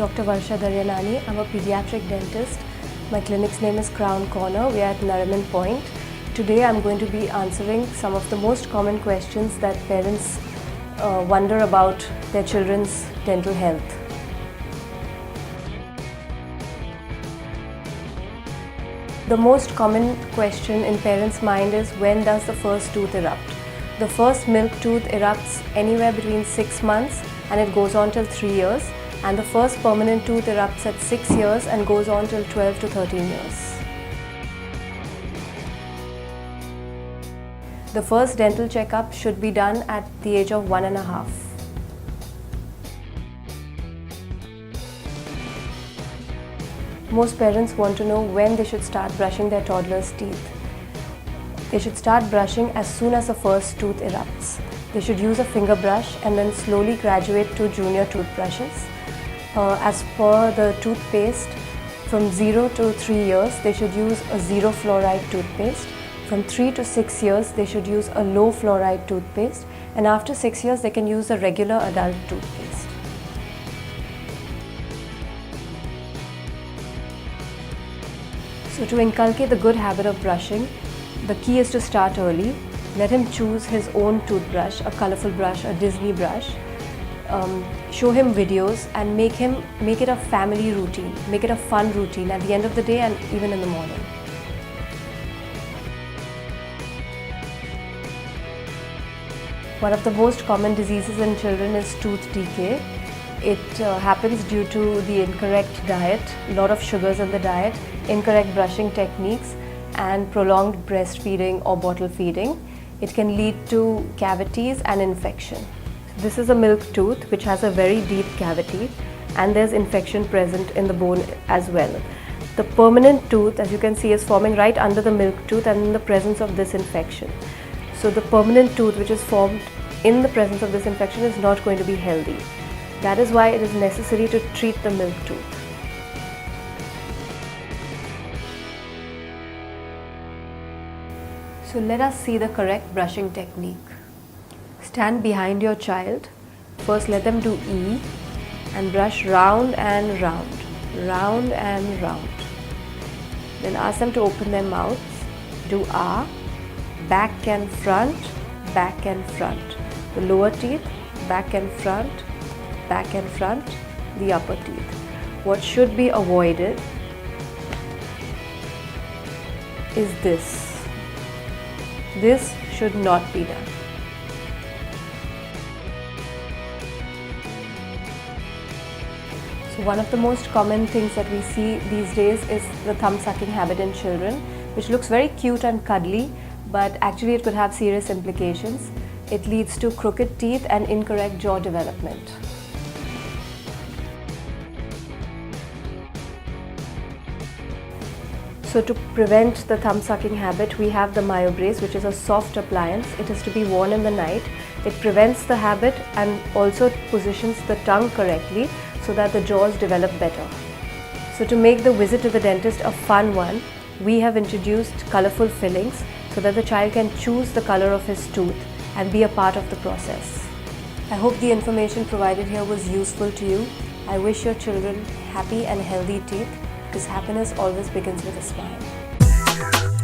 Dr. Varsha Daryanani. I'm a pediatric dentist. My clinic's name is Crown Corner. We are at Nariman Point. Today I'm going to be answering some of the most common questions that parents wonder about their children's dental health. The most common question in parents' mind is, when does the first tooth erupt? The first milk tooth erupts anywhere between 6 months and it goes on till 3 years, and the first permanent tooth erupts at 6 years and goes on till 12 to 13 years. The first dental checkup should be done at the age of 1.5. Most parents want to know when they should start brushing their toddler's teeth. They should start brushing as soon as the first tooth erupts. They should use a finger brush and then slowly graduate to junior toothbrushes. As per the toothpaste, from 0 to 3 years, they should use a zero fluoride toothpaste. From 3 to 6 years, they should use a low fluoride toothpaste. And after 6 years, they can use a regular adult toothpaste. So to inculcate the good habit of brushing, the key is to start early. Let him choose his own toothbrush, a colorful brush, a Disney brush. Show him videos and make it a family routine. Make it a fun routine at the end of the day and even in the morning. One of the most common diseases in children is tooth decay. It happens due to the incorrect diet, a lot of sugars in the diet, incorrect brushing techniques, and prolonged breastfeeding or bottle feeding. It can lead to cavities and infection. This is a milk tooth which has a very deep cavity, and there's infection present in the bone as well. The permanent tooth, as you can see, is forming right under the milk tooth and in the presence of this infection. So the permanent tooth which is formed in the presence of this infection is not going to be healthy. That is why it is necessary to treat the milk tooth. So let us see the correct brushing technique. Stand behind your child. First let them do E and brush round and round, round and round. Then ask them to open their mouths. Do A, back and front, back and front. The lower teeth, back and front, back and front, the upper teeth. What should be avoided is this. This should not be done. So one of the most common things that we see these days is the thumb sucking habit in children, which looks very cute and cuddly, but actually it could have serious implications. It leads to crooked teeth and incorrect jaw development. So to prevent the thumb sucking habit, we have the MyoBrace, which is a soft appliance. It is to be worn in the night. It prevents the habit and also positions the tongue correctly so that the jaws develop better. So to make the visit to the dentist a fun one, we have introduced colorful fillings so that the child can choose the color of his tooth and be a part of the process. I hope the information provided here was useful to you. I wish your children happy and healthy teeth, because happiness always begins with a smile.